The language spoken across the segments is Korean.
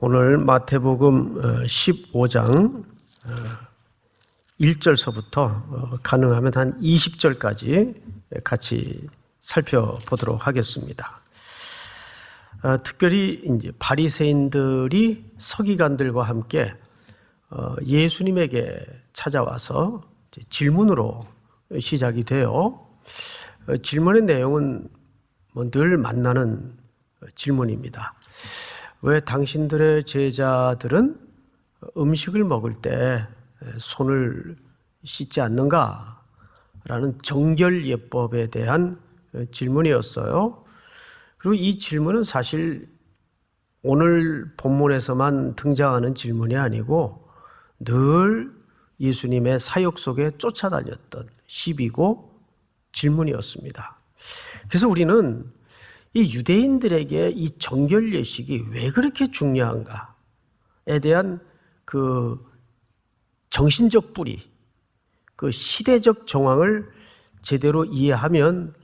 오늘 마태복음 15장 1절서부터 가능하면 한 20절까지 같이 살펴보도록 하겠습니다. 특별히 이제 바리새인들이 서기관들과 함께 예수님에게 찾아와서 질문으로 시작이 돼요. 질문의 내용은 늘 만나는 질문입니다. 왜 당신들의 제자들은 음식을 먹을 때 손을 씻지 않는가? 라는 정결예법에 대한 질문이었어요. 그리고 이 질문은 사실 오늘 본문에서만 등장하는 질문이 아니고 늘 예수님의 사역 속에 쫓아다녔던 시비고 질문이었습니다. 그래서 우리는 이 유대인들에게 이 정결 예식이 왜 그렇게 중요한가에 대한 그 정신적 뿌리, 그 시대적 정황을 제대로 이해하면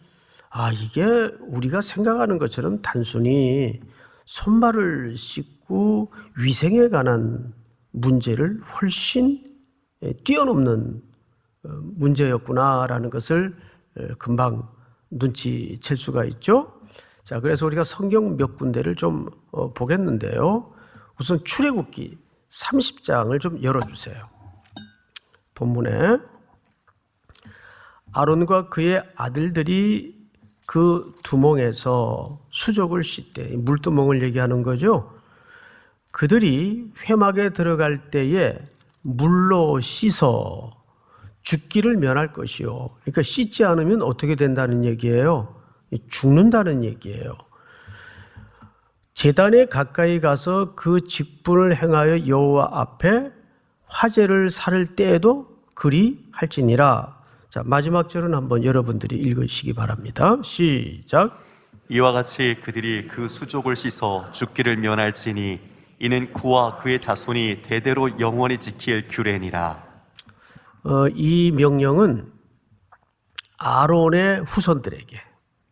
이게 우리가 생각하는 것처럼 단순히 손발을 씻고 위생에 관한 문제를 훨씬 뛰어넘는 문제였구나라는 것을 금방 눈치챌 수가 있죠. 자, 그래서 우리가 성경 몇 군데를 좀 보겠는데요. 우선 출애굽기 30장을 좀 열어주세요. 본문에 아론과 그의 아들들이 그 두멍에서 수족을 씻되, 물두멍을 얘기하는 거죠. 그들이 회막에 들어갈 때에 물로 씻어 죽기를 면할 것이요. 그러니까 씻지 않으면 어떻게 된다는 얘기예요? 죽는다는 얘기예요. 제단에 가까이 가서 그 직분을 행하여 여호와 앞에 화제를 살을 때에도 그리 할지니라. 자, 마지막 절은 한번 여러분들이 읽으시기 바랍니다. 시작. 이와 같이 그들이 그 수족을 씻어 죽기를 면할지니 이는 그와 그의 자손이 대대로 영원히 지킬 규례니라. 이 명령은 아론의 후손들에게,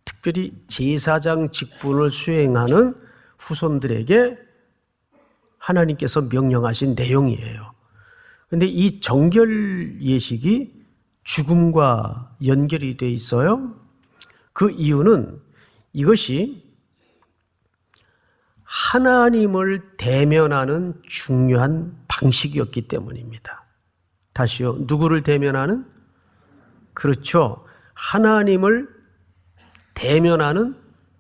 특별히 제사장 직분을 수행하는 후손들에게 하나님께서 명령하신 내용이에요. 그런데 이 정결 예식이 죽음과 연결이 돼 있어요. 그 이유는 이것이 하나님을 대면하는 중요한 방식이었기 때문입니다. 다시요. 누구를 대면하는? 그렇죠. 하나님을 대면하는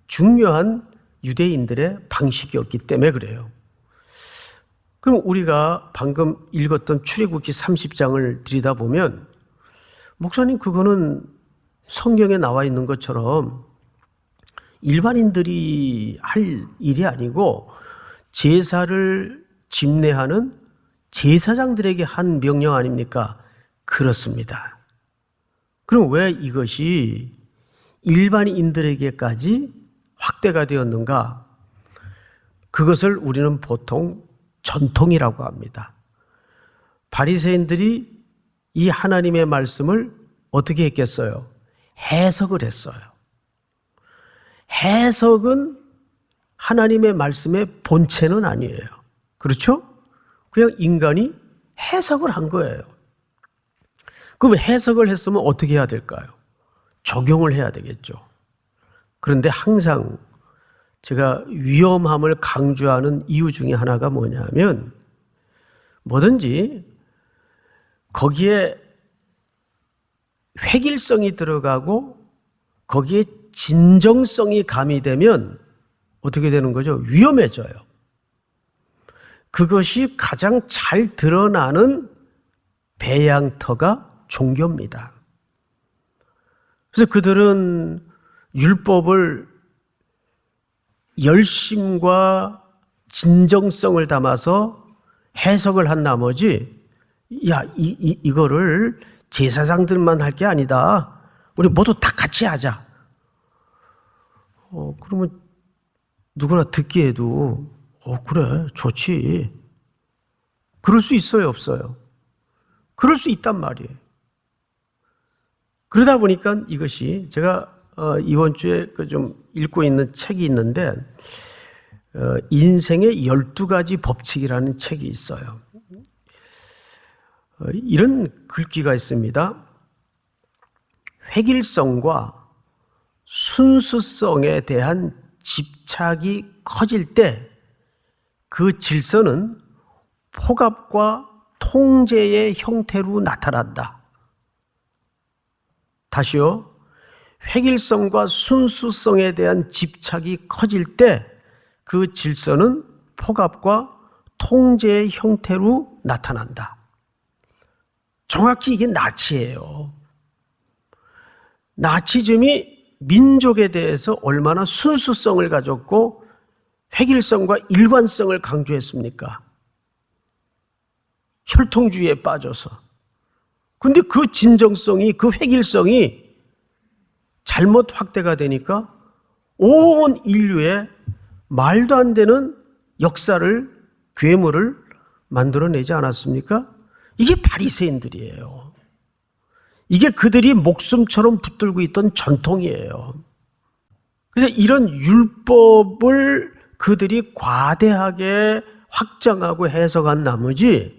중요한 유대인들의 방식이었기 때문에 그래요. 그럼 우리가 방금 읽었던 출애굽기 30장을 들여다보면 목사님, 그거는 성경에 나와 있는 것처럼 일반인들이 할 일이 아니고 제사를 집례하는 제사장들에게 한 명령 아닙니까? 그렇습니다. 그럼 왜 이것이 일반인들에게까지 확대가 되었는가? 그것을 우리는 보통 전통이라고 합니다. 바리새인들이 이 하나님의 말씀을 어떻게 했겠어요? 해석을 했어요. 해석은 하나님의 말씀의 본체는 아니에요. 그렇죠? 그냥 인간이 해석을 한 거예요. 그럼 해석을 했으면 어떻게 해야 될까요? 적용을 해야 되겠죠. 그런데 항상 제가 위험함을 강조하는 이유 중에 하나가 뭐냐면 뭐든지 거기에 획일성이 들어가고 거기에 진정성이 가미되면 어떻게 되는 거죠? 위험해져요. 그것이 가장 잘 드러나는 배양터가 종교입니다. 그래서 그들은 율법을 열심과 진정성을 담아서 해석을 한 나머지 이거를 제사장들만 할 게 아니다. 우리 모두 다 같이 하자. 그러면 누구나 듣기에도 그래, 좋지. 그럴 수 있어요, 없어요? 그럴 수 있단 말이에요. 그러다 보니까 이것이 제가 이번 주에 좀 읽고 있는 책이 있는데 인생의 12가지 법칙이라는 책이 있어요. 이런 글귀가 있습니다. 획일성과 순수성에 대한 집착이 커질 때 그 질서는 폭압과 통제의 형태로 나타난다. 다시요. 획일성과 순수성에 대한 집착이 커질 때 그 질서는 폭압과 통제의 형태로 나타난다. 정확히 이게 나치예요. 나치즘이 민족에 대해서 얼마나 순수성을 가졌고 획일성과 일관성을 강조했습니까? 혈통주의에 빠져서. 근데 그 진정성이, 그 획일성이 잘못 확대가 되니까 온 인류에 말도 안 되는 역사를, 괴물을 만들어내지 않았습니까? 이게 바리새인들이에요. 이게 그들이 목숨처럼 붙들고 있던 전통이에요. 그래서 이런 율법을 그들이 과대하게 확장하고 해석한 나머지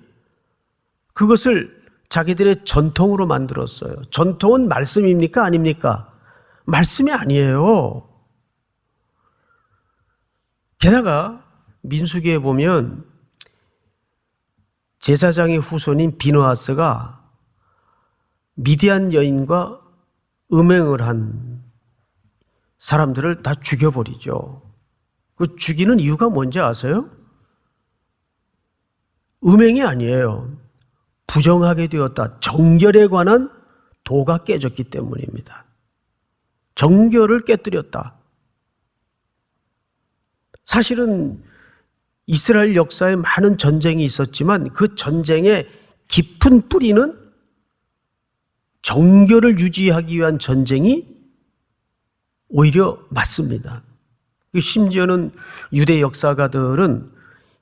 그것을 자기들의 전통으로 만들었어요. 전통은 말씀입니까? 아닙니까? 말씀이 아니에요. 게다가 민수기에 보면 제사장의 후손인 비느하스가 미디안 여인과 음행을 한 사람들을 다 죽여버리죠. 그 죽이는 이유가 뭔지 아세요? 음행이 아니에요. 부정하게 되었다. 정결에 관한 도가 깨졌기 때문입니다. 정결을 깨뜨렸다. 사실은 이스라엘 역사에 많은 전쟁이 있었지만 그 전쟁의 깊은 뿌리는 정결을 유지하기 위한 전쟁이 오히려 맞습니다. 심지어는 유대 역사가들은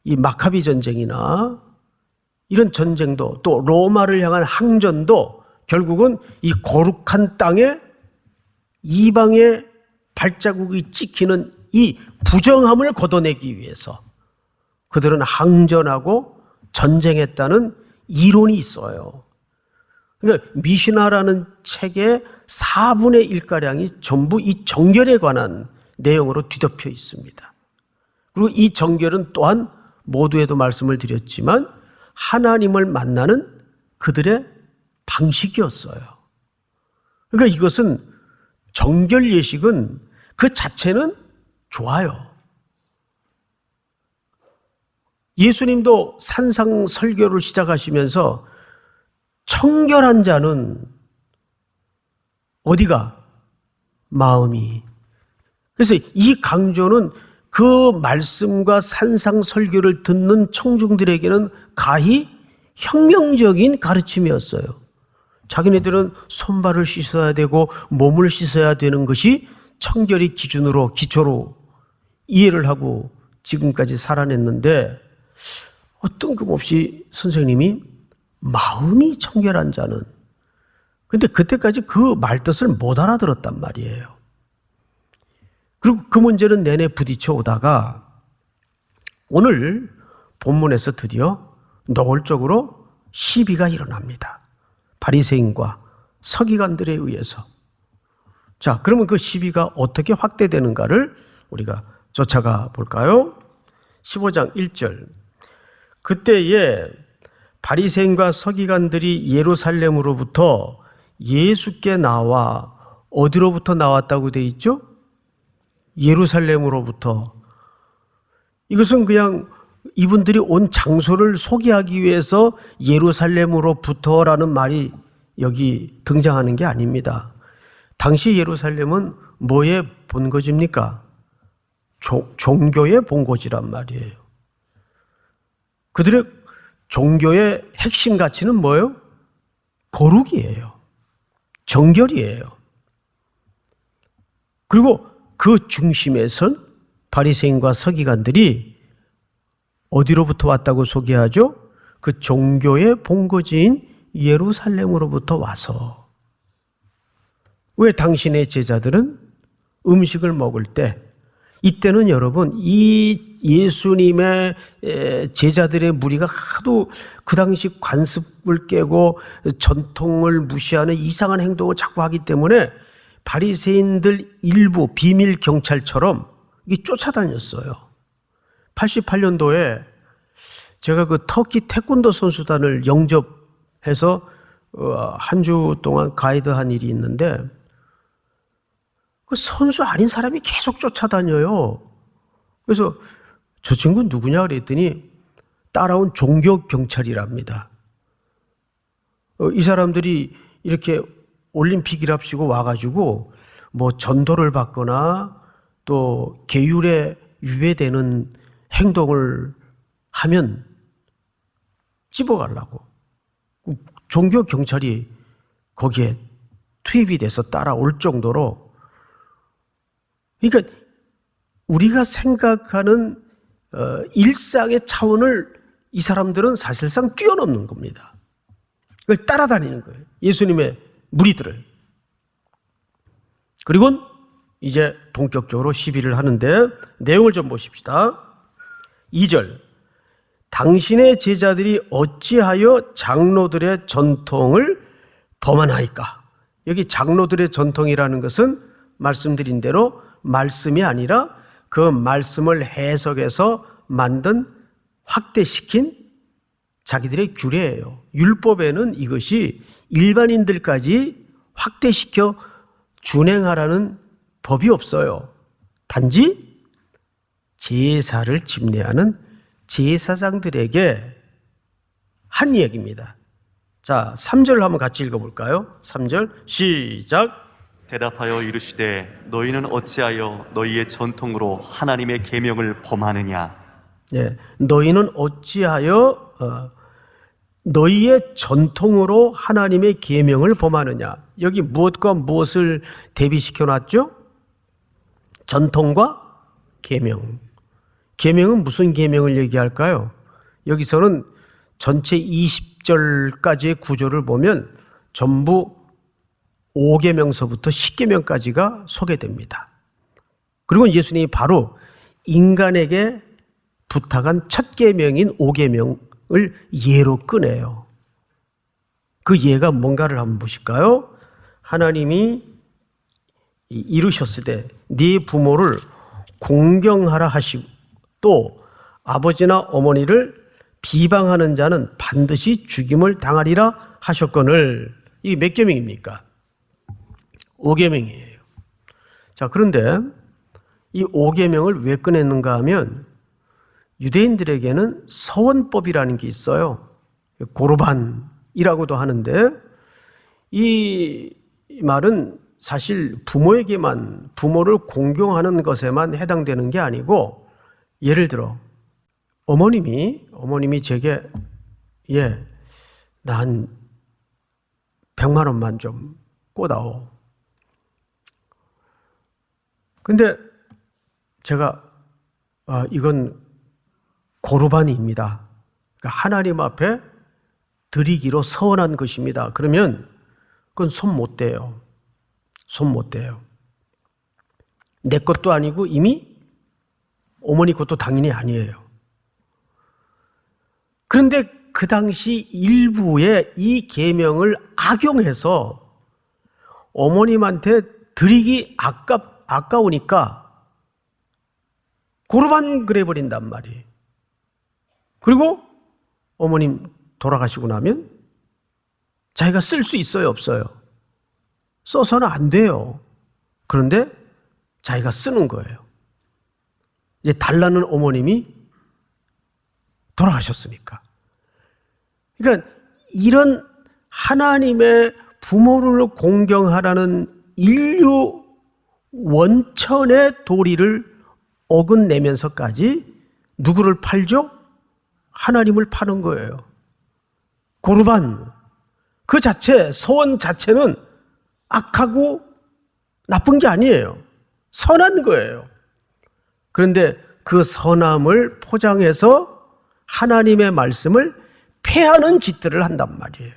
이 마카비 전쟁이나 이런 전쟁도 또 로마를 향한 항전도 결국은 이 거룩한 땅에 이방의 발자국이 찍히는 이 부정함을 걷어내기 위해서 그들은 항전하고 전쟁했다는 이론이 있어요. 그러니까 미시나라는 책의 4분의 1가량이 전부 이 정결에 관한 내용으로 뒤덮여 있습니다. 그리고 이 정결은 또한 모두에도 말씀을 드렸지만 하나님을 만나는 그들의 방식이었어요. 그러니까 이것은 정결 예식은 그 자체는 좋아요. 예수님도 산상 설교를 시작하시면서 청결한 자는 어디가? 마음이. 그래서 이 강조는 그 말씀과 산상 설교를 듣는 청중들에게는 가히 혁명적인 가르침이었어요. 자기네들은 손발을 씻어야 되고 몸을 씻어야 되는 것이 청결의 기준으로, 기초로 이해를 하고 지금까지 살아냈는데 어떤 뜬금없이 선생님이 마음이 청결한 자는, 근데 그때까지 그 말뜻을 못 알아들었단 말이에요. 그리고 그 문제는 내내 부딪혀 오다가 오늘 본문에서 드디어 노골적으로 시비가 일어납니다. 바리새인과 서기관들에 의해서. 자, 그러면 그 시비가 어떻게 확대되는가를 우리가 쫓아가 볼까요? 15장 1절. 그때에 바리새인과 서기관들이 예루살렘으로부터 예수께 나와, 어디로부터 나왔다고 돼 있죠? 예루살렘으로부터. 이것은 그냥 이분들이 온 장소를 소개하기 위해서 예루살렘으로부터라는 말이 여기 등장하는 게 아닙니다. 당시 예루살렘은 뭐의 본거지입니까? 종교의 본거지란 말이에요. 그들의 종교의 핵심 가치는 뭐예요? 거룩이에요. 정결이에요. 그리고 그 중심에선 바리새인과 서기관들이 어디로부터 왔다고 소개하죠? 그 종교의 본거지인 예루살렘으로부터 와서. 왜 당신의 제자들은 음식을 먹을 때 이때는 여러분 이 예수님의 제자들의 무리가 하도 그 당시 관습을 깨고 전통을 무시하는 이상한 행동을 자꾸 하기 때문에 바리새인들 일부 비밀 경찰처럼 이게 쫓아다녔어요. 88년도에 제가 그 터키 태권도 선수단을 영접해서 한 주 동안 가이드한 일이 있는데 그 선수 아닌 사람이 계속 쫓아다녀요. 그래서 저 친구는 누구냐 그랬더니 따라온 종교 경찰이랍니다. 이 사람들이 이렇게 올림픽이랍시고 와가지고 뭐 전도를 받거나 또 계율에 위배되는 행동을 하면 찝어가려고 종교 경찰이 거기에 투입이 돼서 따라올 정도로, 그러니까 우리가 생각하는 일상의 차원을 이 사람들은 사실상 뛰어넘는 겁니다. 그걸 따라다니는 거예요. 예수님의 무리들을. 그리고 이제 본격적으로 시비를 하는데 내용을 좀 보십시다. 2절. 당신의 제자들이 어찌하여 장로들의 전통을 범하나이까? 여기 장로들의 전통이라는 것은 말씀드린 대로 말씀이 아니라 그 말씀을 해석해서 만든 확대시킨 자기들의 규례예요. 율법에는 이것이 일반인들까지 확대시켜 준행하라는 법이 없어요. 단지 제사를 집례하는 제사장들에게 한 얘기입니다. 자, 3절 한번 같이 읽어볼까요? 3절 시작. 대답하여 이르시되 너희는 어찌하여 너희의 전통으로 하나님의 계명을 범하느냐. 예, 너희는 어찌하여 너희의 전통으로 하나님의 계명을 범하느냐. 여기 무엇과 무엇을 대비시켜 놨죠? 전통과 계명. 계명은 무슨 계명을 얘기할까요? 여기서는 전체 20절까지의 구조를 보면 전부 5계명서부터 10계명까지가 소개됩니다. 그리고 예수님이 바로 인간에게 부탁한 첫 계명인 5계명을 예로 꺼내요. 그 예가 뭔가를 한번 보실까요? 하나님이 이루셨을 때 네 부모를 공경하라 하시고 또 아버지나 어머니를 비방하는 자는 반드시 죽임을 당하리라 하셨거늘. 이게 몇 계명입니까? 5계명이에요. 자, 그런데 이 5계명을 왜 꺼냈는가 하면 유대인들에게는 서원법이라는 게 있어요. 고르반이라고도 하는데 이 말은 사실 부모에게만, 부모를 공경하는 것에만 해당되는 게 아니고, 예를 들어 어머님이 제게 나 한 100만 원만 좀 꿔다오. 근데 제가 이건 고르반입니다. 그러니까 하나님 앞에 드리기로 서원한 것입니다. 그러면 그건 손 못 대요. 손 못 대요. 내 것도 아니고 이미 어머니 것도 당연히 아니에요. 그런데 그 당시 일부의 이 계명을 악용해서 어머님한테 드리기 아까우니까 고르반 그래버린단 말이에요. 그리고 어머님 돌아가시고 나면 자기가 쓸 수 있어요, 없어요? 써서는 안 돼요. 그런데 자기가 쓰는 거예요. 이제 달라는 어머님이 돌아가셨으니까. 그러니까 이런 하나님의 부모를 공경하라는 인류 원천의 도리를 어긋내면서까지 누구를 팔죠? 하나님을 파는 거예요. 고르반, 그 자체, 서원 자체는 악하고 나쁜 게 아니에요. 선한 거예요. 그런데 그 선함을 포장해서 하나님의 말씀을 폐하는 짓들을 한단 말이에요.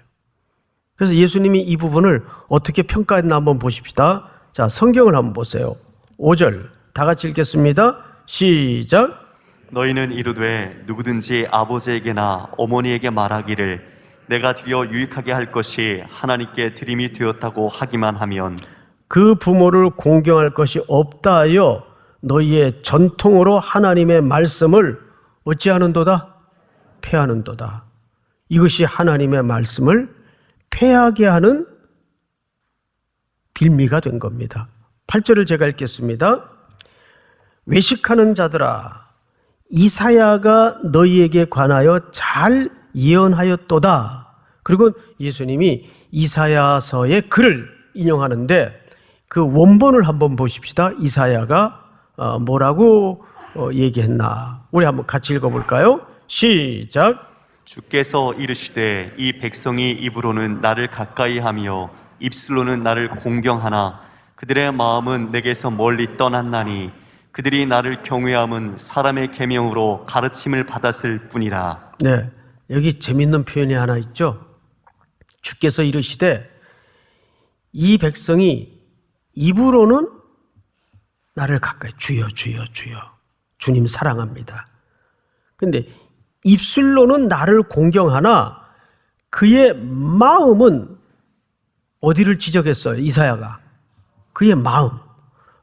그래서 예수님이 이 부분을 어떻게 평가했나 한번 보십시다. 자, 성경을 한번 보세요. 5절 다 같이 읽겠습니다. 시작. 너희는 이르되 누구든지 아버지에게나 어머니에게 말하기를 내가 드려 유익하게 할 것이 하나님께 드림이 되었다고 하기만 하면 그 부모를 공경할 것이 없다 하여 너희의 전통으로 하나님의 말씀을 어찌하는도다? 폐하는도다. 이것이 하나님의 말씀을 폐하게 하는 빌미가 된 겁니다. 8절을 제가 읽겠습니다. 외식하는 자들아, 이사야가 너희에게 관하여 잘 예언하였도다. 그리고 예수님이 이사야서의 글을 인용하는데 그 원본을 한번 보십시다. 이사야가 뭐라고 얘기했나? 우리 한번 같이 읽어볼까요? 시작. 주께서 이르시되 이 백성이 입으로는 나를 가까이하며 입술로는 나를 공경하나 그들의 마음은 내게서 멀리 떠났나니 그들이 나를 경외함은 사람의 계명으로 가르침을 받았을 뿐이라. 네, 여기 재밌는 표현이 하나 있죠. 주께서 이르시되 이 백성이 입으로는 나를 가까이 주여 주여 주여 주님 사랑합니다. 근데 입술로는 나를 공경하나 그의 마음은 어디를 지적했어요? 이사야가 그의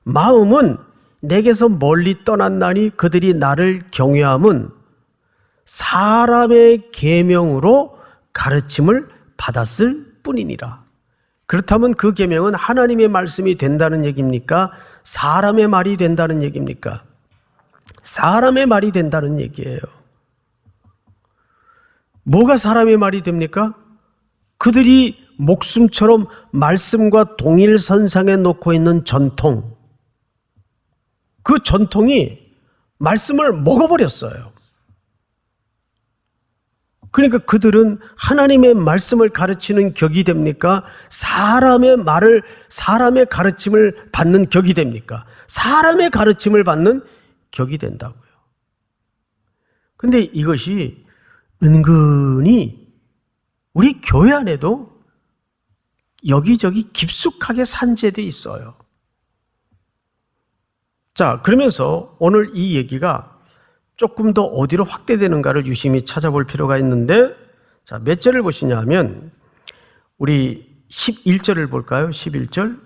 마음은 내게서 멀리 떠났나니 그들이 나를 경외함은 사람의 계명으로 가르침을 받았을 뿐이니라. 그렇다면 그 계명은 하나님의 말씀이 된다는 얘기입니까? 사람의 말이 된다는 얘기입니까? 사람의 말이 된다는 얘기예요. 뭐가 사람의 말이 됩니까? 그들이 목숨처럼 말씀과 동일선상에 놓고 있는 전통, 그 전통이 말씀을 먹어버렸어요. 그러니까 그들은 하나님의 말씀을 가르치는 격이 됩니까? 사람의 가르침을 받는 격이 됩니까? 사람의 가르침을 받는 격이 된다고요. 그런데 이것이 은근히 우리 교회 안에도 여기저기 깊숙하게 산재되어 있어요. 자, 그러면서 오늘 이 얘기가 조금 더 어디로 확대되는가를 유심히 찾아볼 필요가 있는데, 자, 몇 절을 보시냐면 우리 11절을 볼까요? 11절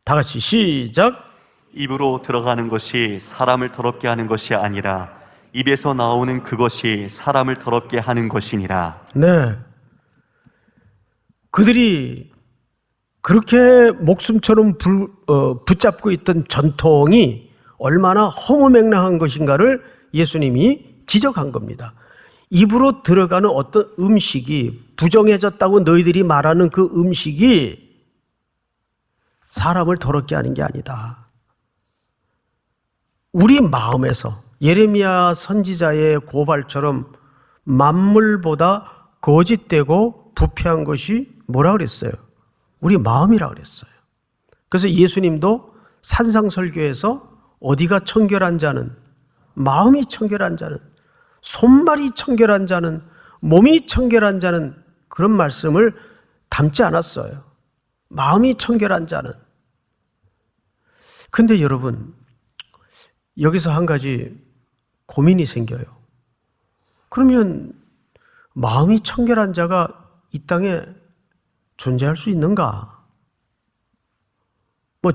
다 같이 시작. 입으로 들어가는 것이 사람을 더럽게 하는 것이 아니라 입에서 나오는 그것이 사람을 더럽게 하는 것이니라. 네, 그들이 그렇게 목숨처럼 붙잡고 있던 전통이 얼마나 허무맹랑한 것인가를 예수님이 지적한 겁니다. 입으로 들어가는 어떤 음식이 부정해졌다고 너희들이 말하는 그 음식이 사람을 더럽게 하는 게 아니다. 우리 마음에서 예레미야 선지자의 고발처럼 만물보다 거짓되고 부패한 것이 뭐라 그랬어요? 우리 마음이라 그랬어요. 그래서 예수님도 산상설교에서 어디가 청결한 자는, 마음이 청결한 자는, 손발이 청결한 자는, 몸이 청결한 자는, 그런 말씀을 담지 않았어요. 마음이 청결한 자는. 근데 여러분, 여기서 한 가지 고민이 생겨요. 그러면 마음이 청결한 자가 이 땅에 존재할 수 있는가?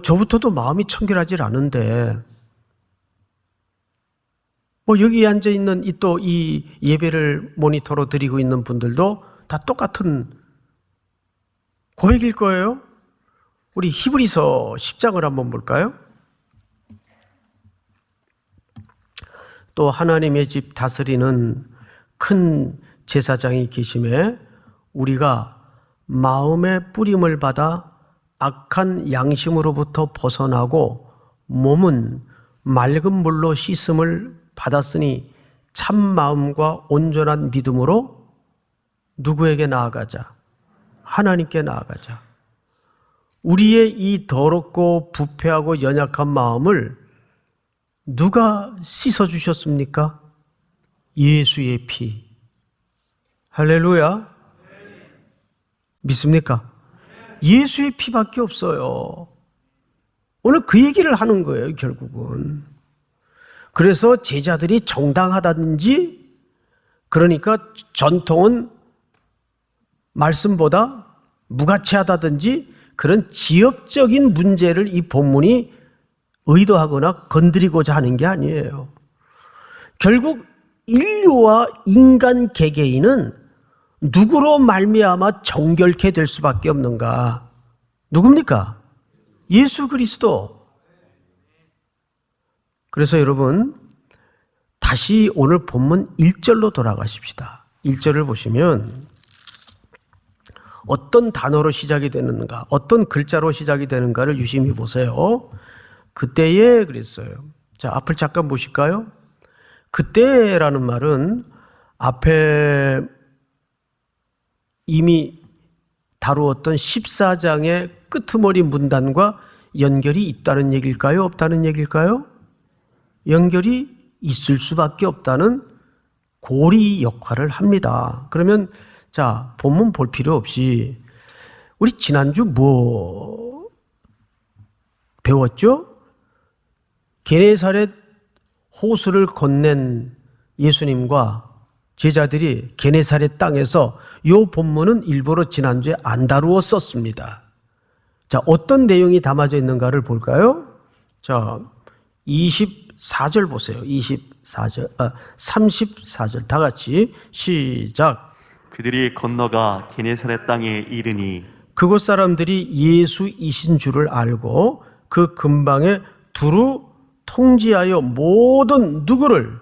저부터도 마음이 청결하지 않은데, 여기 앉아 있는 이 예배를 모니터로 드리고 있는 분들도 다 똑같은 고백일 거예요. 우리 히브리서 10장을 한번 볼까요? 또 하나님의 집 다스리는 큰 제사장이 계심에 우리가 마음의 뿌림을 받아 악한 양심으로부터 벗어나고 몸은 맑은 물로 씻음을 받았으니 참 마음과 온전한 믿음으로 누구에게 나아가자? 하나님께 나아가자. 우리의 이 더럽고 부패하고 연약한 마음을 누가 씻어주셨습니까? 예수의 피. 할렐루야. 믿습니까? 예수의 피밖에 없어요. 오늘 그 얘기를 하는 거예요, 결국은. 그래서 제자들이 정당하다든지, 그러니까 전통은 말씀보다 무가치하다든지 그런 지역적인 문제를 이 본문이 의도하거나 건드리고자 하는 게 아니에요. 결국 인류와 인간 개개인은 누구로 말미암아 정결케 될 수밖에 없는가? 누굽니까? 예수 그리스도. 그래서 여러분, 다시 오늘 본문 1절로 돌아가십시다. 1절을 보시면 어떤 단어로 시작이 되는가, 어떤 글자로 시작이 되는가를 유심히 보세요. 그때에 그랬어요. 자, 앞을 잠깐 보실까요? 그때라는 말은 앞에 이미 다루었던 14장의 끄트머리 문단과 연결이 있다는 얘기일까요? 없다는 얘기일까요? 연결이 있을 수밖에 없다는 고리 역할을 합니다. 그러면 자, 본문 볼 필요 없이 우리 지난주 뭐 배웠죠? 게네사렛 호수를 건넨 예수님과 제자들이 게네사렛 땅에서 이 본문은 일부러 지난주에 안 다루었었습니다. 자, 어떤 내용이 담아져 있는가를 볼까요? 자, 24절 보세요. 34절 다 같이 시작. 그들이 건너가 게네사렛 땅에 이르니 그곳 사람들이 예수이신 줄을 알고 그 근방에 두루 통지하여 모든 누구를?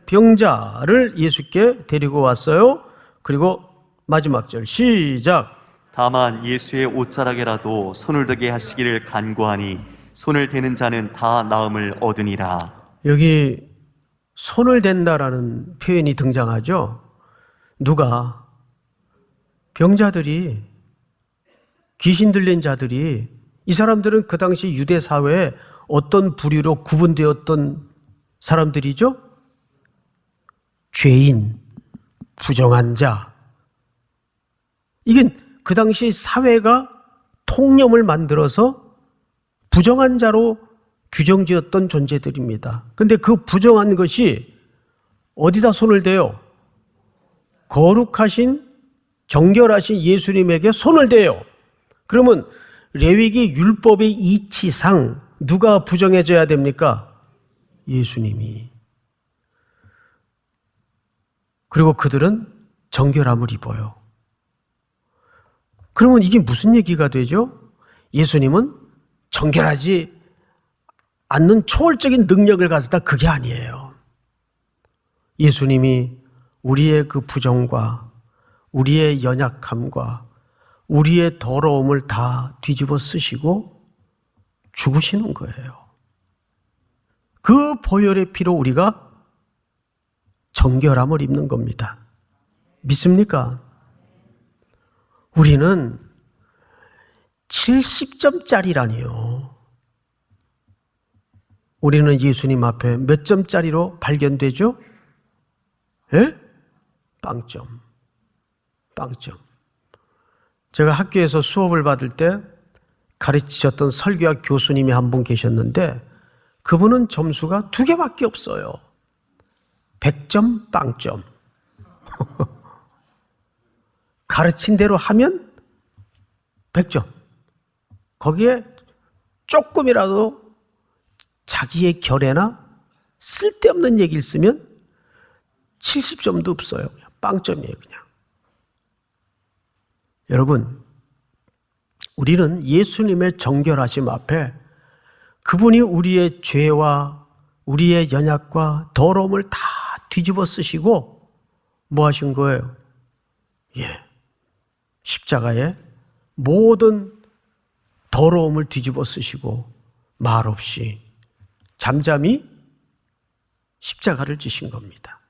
병자를 예수께 데리고 왔어요. 그리고 마지막 절 시작. 다만 예수의 옷자락에라도 손을 대게 하시기를 간구하니 손을 대는 자는 다 나음을 얻으니라. 여기 손을 댄다라는 표현이 등장하죠. 누가? 병자들이, 귀신 들린 자들이. 이 사람들은 그 당시 유대 사회에 어떤 부류로 구분되었던 사람들이죠? 죄인, 부정한 자. 이게 그 당시 사회가 통념을 만들어서 부정한 자로 규정지었던 존재들입니다. 근데 그 부정한 것이 어디다 손을 대요? 거룩하신, 정결하신 예수님에게 손을 대요. 그러면 레위기 율법의 이치상 누가 부정해져야 됩니까? 예수님이. 그리고 그들은 정결함을 입어요. 그러면 이게 무슨 얘기가 되죠? 예수님은 정결하지 않는 초월적인 능력을 가지다, 그게 아니에요. 예수님이 우리의 그 부정과 우리의 연약함과 우리의 더러움을 다 뒤집어 쓰시고 죽으시는 거예요. 그 보혈의 피로 우리가 정결함을 입는 겁니다. 믿습니까? 우리는 70점짜리라니요. 우리는 예수님 앞에 몇 점짜리로 발견되죠? 예? 빵점. 빵점. 제가 학교에서 수업을 받을 때 가르치셨던 설교학 교수님이 한 분 계셨는데 그분은 점수가 2개밖에 없어요. 100점, 빵점. 가르친 대로 하면 100점. 거기에 조금이라도 자기의 결에나 쓸데없는 얘기를 쓰면 70점도 없어요. 그냥 빵점이에요, 그냥. 여러분, 우리는 예수님의 정결하심 앞에 그분이 우리의 죄와 우리의 연약과 더러움을 다 뒤집어 쓰시고 뭐 하신 거예요? 십자가에 모든 더러움을 뒤집어 쓰시고 말없이 잠잠히 십자가를 지신 겁니다.